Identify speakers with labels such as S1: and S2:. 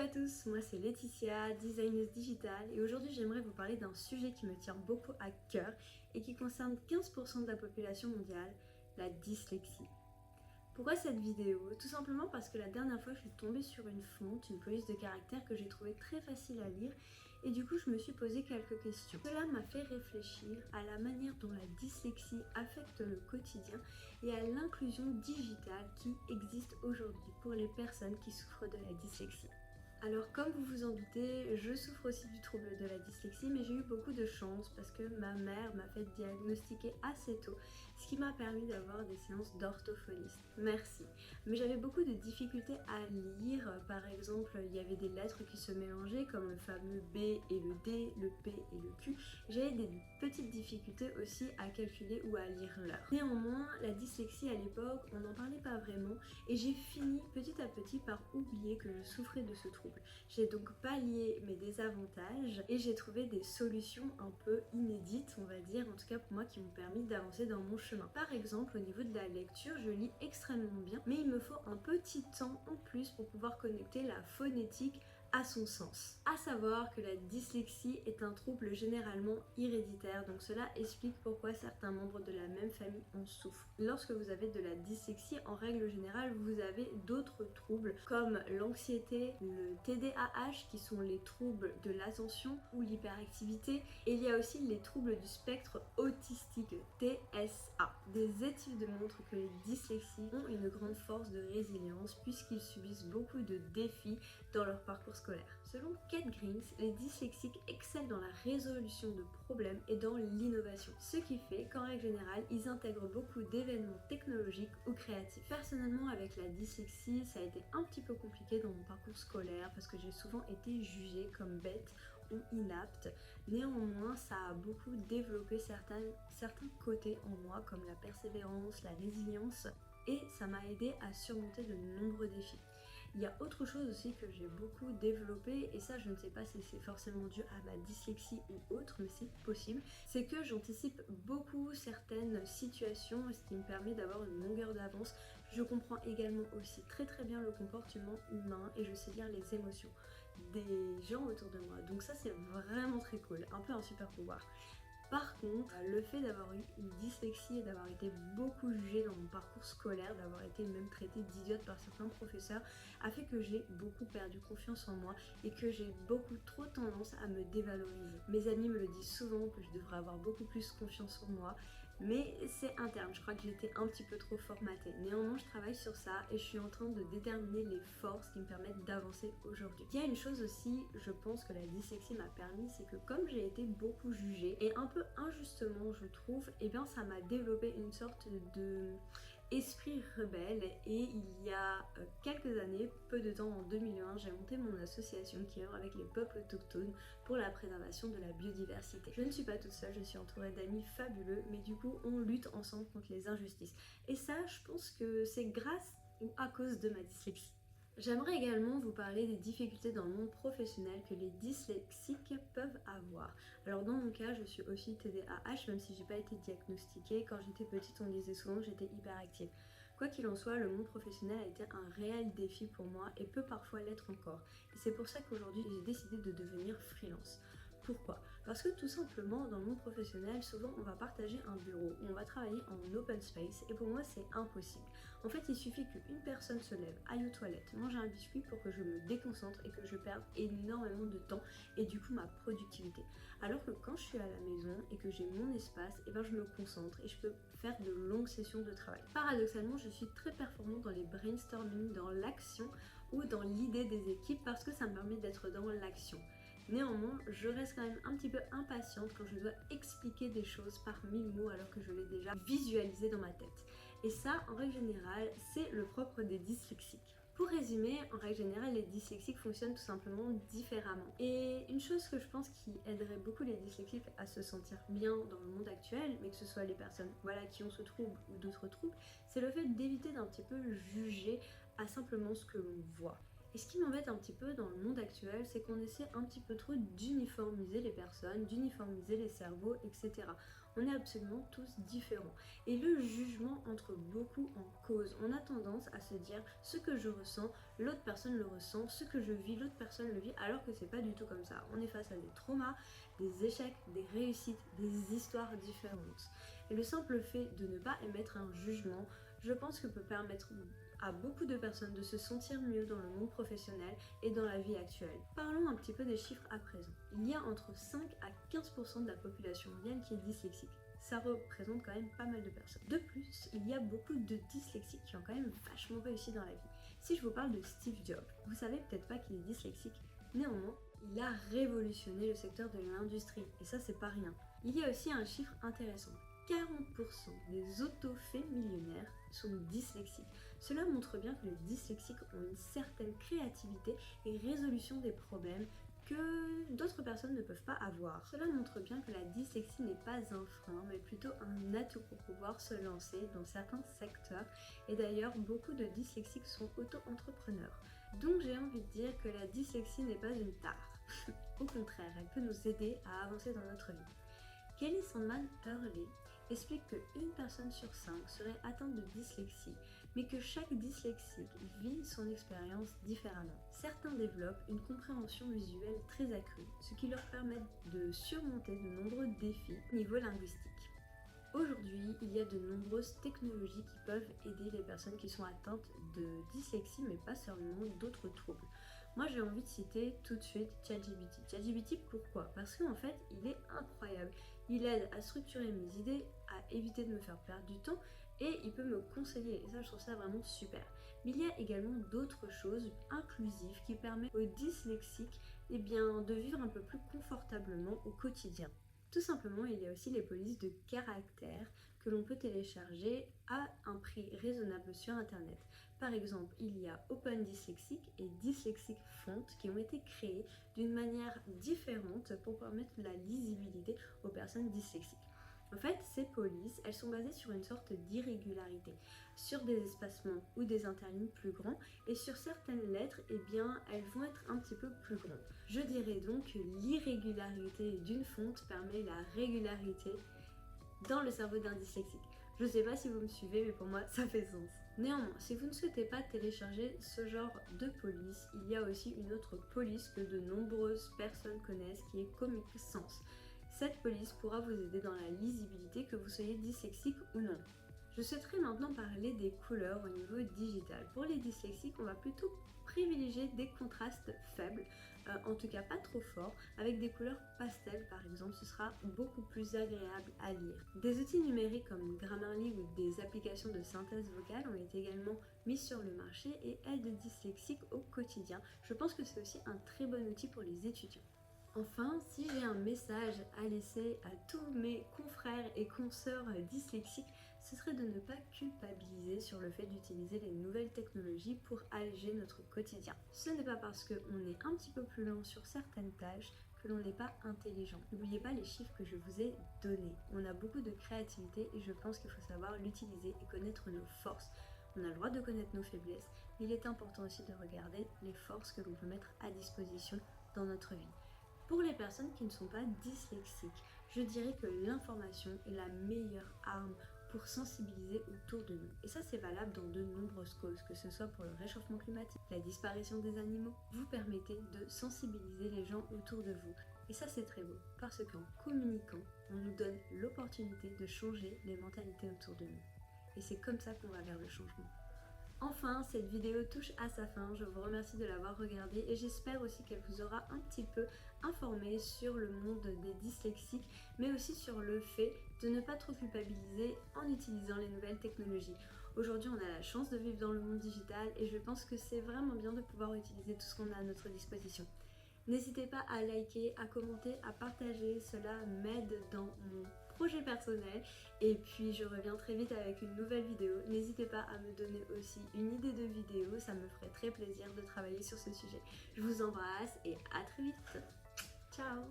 S1: à tous, moi c'est Laetitia, designeuse digitale et aujourd'hui j'aimerais vous parler d'un sujet qui me tient beaucoup à cœur et qui concerne 15% de la population mondiale, la dyslexie. Pourquoi cette vidéo? Tout simplement parce que la dernière fois je suis tombée sur une fonte, une police de caractère que j'ai trouvée très facile à lire et du coup je me suis posé quelques questions. Cela m'a fait réfléchir à la manière dont la dyslexie affecte le quotidien et à l'inclusion digitale qui existe aujourd'hui pour les personnes qui souffrent de la dyslexie. Alors comme vous vous en doutez, je souffre aussi du trouble de la dyslexie, mais j'ai eu beaucoup de chance parce que ma mère m'a fait diagnostiquer assez tôt, ce qui m'a permis d'avoir des séances d'orthophoniste. Merci. Mais j'avais beaucoup de difficultés à lire, par exemple il y avait des lettres qui se mélangeaient comme le fameux B et le D, le P et le Q. J'avais des petites difficultés aussi à calculer ou à lire l'heure. Néanmoins, la dyslexie à l'époque, on n'en parlait pas vraiment et j'ai fini petit à petit par oublier que je souffrais de ce trouble. J'ai donc pallié mes désavantages et j'ai trouvé des solutions un peu inédites, on va dire, en tout cas pour moi, qui m'ont permis d'avancer dans mon chemin. Par exemple, au niveau de la lecture, je lis extrêmement bien, mais il me faut un petit temps en plus pour pouvoir connecter la phonétique à son sens. À savoir que la dyslexie est un trouble généralement héréditaire, donc cela explique pourquoi certains membres de la même famille en souffrent. Lorsque vous avez de la dyslexie, en règle générale, vous avez d'autres troubles comme l'anxiété, le TDAH qui sont les troubles de l'attention ou l'hyperactivité, et il y a aussi les troubles du spectre autistique, TSA. Des études montrent que les dyslexiques ont une grande force de résilience puisqu'ils subissent beaucoup de défis dans leur parcours scolaire. Selon Kate Grings, les dyslexiques excellent dans la résolution de problèmes et dans l'innovation, ce qui fait qu'en règle générale, ils intègrent beaucoup d'événements technologiques ou créatifs. Personnellement, avec la dyslexie, ça a été un petit peu compliqué dans mon parcours scolaire parce que j'ai souvent été jugée comme bête ou inapte. Néanmoins, ça a beaucoup développé certains côtés en moi comme la persévérance, la résilience, et ça m'a aidé à surmonter de nombreux défis. Il y a autre chose aussi que j'ai beaucoup développé, et ça je ne sais pas si c'est forcément dû à ma dyslexie ou autre, mais c'est possible, c'est que j'anticipe beaucoup certaines situations, ce qui me permet d'avoir une longueur d'avance. Je comprends également aussi très bien le comportement humain et je sais lire les émotions des gens autour de moi, donc ça c'est vraiment très cool, un peu un super pouvoir. Par contre, le fait d'avoir eu une dyslexie et d'avoir été beaucoup jugée dans mon parcours scolaire, d'avoir été même traitée d'idiote par certains professeurs, a fait que j'ai beaucoup perdu confiance en moi et que j'ai beaucoup trop tendance à me dévaloriser. Mes amis me le disent souvent que je devrais avoir beaucoup plus confiance en moi, mais c'est interne, je crois que j'étais un petit peu trop formatée. Néanmoins, je travaille sur ça et je suis en train de déterminer les forces qui me permettent d'avancer aujourd'hui. Il y a une chose aussi, je pense que la dyslexie m'a permis, c'est que comme j'ai été beaucoup jugée et un peu injustement je trouve, et bien ça m'a développé une sorte de esprit rebelle, et il y a quelques années, peu de temps, en 2001, j'ai monté mon association qui œuvre avec les peuples autochtones pour la préservation de la biodiversité. Je ne suis pas toute seule, je suis entourée d'amis fabuleux, mais du coup on lutte ensemble contre les injustices, et ça je pense que c'est grâce ou à cause de ma dyslexie. J'aimerais également vous parler des difficultés dans le monde professionnel que les dyslexiques peuvent avoir. Alors dans mon cas, je suis aussi TDAH, même si j'ai pas été diagnostiquée. Quand j'étais petite, on me disait souvent que j'étais hyperactive. Quoi qu'il en soit, le monde professionnel a été un réel défi pour moi et peut parfois l'être encore. Et c'est pour ça qu'aujourd'hui, j'ai décidé de devenir freelance. Pourquoi? Parce que tout simplement dans le monde professionnel, souvent on va partager un bureau ou on va travailler en open space, et pour moi c'est impossible. En fait, il suffit qu'une personne se lève, aille aux toilettes, mange un biscuit pour que je me déconcentre et que je perde énormément de temps et du coup ma productivité. Alors que quand je suis à la maison et que j'ai mon espace, et ben je me concentre et je peux faire de longues sessions de travail. Paradoxalement, je suis très performante dans les brainstorming, dans l'action ou dans l'idée des équipes parce que ça me permet d'être dans l'action. Néanmoins, je reste quand même un petit peu impatiente quand je dois expliquer des choses par 1000 mots alors que je l'ai déjà visualisé dans ma tête. Et ça, en règle générale, c'est le propre des dyslexiques. Pour résumer, en règle générale, les dyslexiques fonctionnent tout simplement différemment. Et une chose que je pense qui aiderait beaucoup les dyslexiques à se sentir bien dans le monde actuel, mais que ce soit les personnes qui ont ce trouble ou d'autres troubles, c'est le fait d'éviter d'un petit peu juger à simplement ce que l'on voit. Et ce qui m'embête un petit peu dans le monde actuel, c'est qu'on essaie un petit peu trop d'uniformiser les personnes, d'uniformiser les cerveaux, etc. On est absolument tous différents. Et le jugement entre beaucoup en cause. On a tendance à se dire ce que je ressens, l'autre personne le ressent, ce que je vis, l'autre personne le vit, alors que c'est pas du tout comme ça. On est face à des traumas, des échecs, des réussites, des histoires différentes. Et le simple fait de ne pas émettre un jugement, je pense que peut permettre à beaucoup de personnes de se sentir mieux dans le monde professionnel et dans la vie actuelle. Parlons un petit peu des chiffres à présent. Il y a entre 5 à 15% de la population mondiale qui est dyslexique. Ça représente quand même pas mal de personnes. De plus, il y a beaucoup de dyslexiques qui ont quand même vachement réussi dans la vie. Si je vous parle de Steve Jobs, vous savez peut-être pas qu'il est dyslexique. Néanmoins, il a révolutionné le secteur de l'industrie et ça c'est pas rien. Il y a aussi un chiffre intéressant. 40% des autofaits millionnaires sont dyslexiques. Cela montre bien que les dyslexiques ont une certaine créativité et résolution des problèmes que d'autres personnes ne peuvent pas avoir. Cela montre bien que la dyslexie n'est pas un frein, mais plutôt un atout pour pouvoir se lancer dans certains secteurs. Et d'ailleurs, beaucoup de dyslexiques sont auto-entrepreneurs. Donc j'ai envie de dire que la dyslexie n'est pas une tare. Au contraire, elle peut nous aider à avancer dans notre vie. Kelly Sandman Hurley explique qu'une personne sur 5 serait atteinte de dyslexie, mais que chaque dyslexique vit son expérience différemment. Certains développent une compréhension visuelle très accrue, ce qui leur permet de surmonter de nombreux défis au niveau linguistique. Aujourd'hui, il y a de nombreuses technologies qui peuvent aider les personnes qui sont atteintes de dyslexie, mais pas seulement d'autres troubles. Moi, j'ai envie de citer tout de suite ChatGPT. ChatGPT, pourquoi? Parce qu'en fait, il est incroyable. Il aide à structurer mes idées, à éviter de me faire perdre du temps et il peut me conseiller. Et ça, je trouve ça vraiment super. Mais il y a également d'autres choses inclusives qui permettent aux dyslexiques de vivre un peu plus confortablement au quotidien. Tout simplement, il y a aussi les polices de caractère que l'on peut télécharger à un prix raisonnable sur internet. Par exemple, il y a Open Dyslexic et Dyslexic Font qui ont été créés d'une manière différente pour permettre la lisibilité aux personnes dyslexiques. En fait, ces polices, elles sont basées sur une sorte d'irrégularité, sur des espacements ou des interlignes plus grands, et sur certaines lettres, elles vont être un petit peu plus grandes. Je dirais donc que l'irrégularité d'une fonte permet la régularité dans le cerveau d'un dyslexique. Je ne sais pas si vous me suivez, mais pour moi, ça fait sens. Néanmoins, si vous ne souhaitez pas télécharger ce genre de police, il y a aussi une autre police que de nombreuses personnes connaissent qui est Comic Sans. Cette police pourra vous aider dans la lisibilité, que vous soyez dyslexique ou non. Je souhaiterais maintenant parler des couleurs au niveau digital. Pour les dyslexiques, on va plutôt privilégier des contrastes faibles, en tout cas pas trop forts, avec des couleurs pastel par exemple, ce sera beaucoup plus agréable à lire. Des outils numériques comme Grammarly ou des applications de synthèse vocale ont été également mis sur le marché et aident les dyslexiques au quotidien. Je pense que c'est aussi un très bon outil pour les étudiants. Enfin, si j'ai un message à laisser à tous mes confrères et consoeurs dyslexiques, ce serait de ne pas culpabiliser sur le fait d'utiliser les nouvelles technologies pour alléger notre quotidien. Ce n'est pas parce qu'on est un petit peu plus lent sur certaines tâches que l'on n'est pas intelligent. N'oubliez pas les chiffres que je vous ai donnés. On a beaucoup de créativité et je pense qu'il faut savoir l'utiliser et connaître nos forces. On a le droit de connaître nos faiblesses, mais il est important aussi de regarder les forces que l'on peut mettre à disposition dans notre vie. Pour les personnes qui ne sont pas dyslexiques, je dirais que l'information est la meilleure arme pour sensibiliser autour de nous. Et ça, c'est valable dans de nombreuses causes, que ce soit pour le réchauffement climatique, la disparition des animaux. Vous permettez de sensibiliser les gens autour de vous. Et ça, c'est très beau, parce qu'en communiquant, on nous donne l'opportunité de changer les mentalités autour de nous. Et c'est comme ça qu'on va vers le changement. Enfin, cette vidéo touche à sa fin, je vous remercie de l'avoir regardée et j'espère aussi qu'elle vous aura un petit peu informé sur le monde des dyslexiques, mais aussi sur le fait de ne pas trop culpabiliser en utilisant les nouvelles technologies. Aujourd'hui, on a la chance de vivre dans le monde digital et je pense que c'est vraiment bien de pouvoir utiliser tout ce qu'on a à notre disposition. N'hésitez pas à liker, à commenter, à partager, cela m'aide dans mon projet personnel et puis je reviens très vite avec une nouvelle vidéo. N'hésitez pas à me donner aussi une idée de vidéo, ça me ferait très plaisir de travailler sur ce sujet. Je vous embrasse et à très vite. Ciao.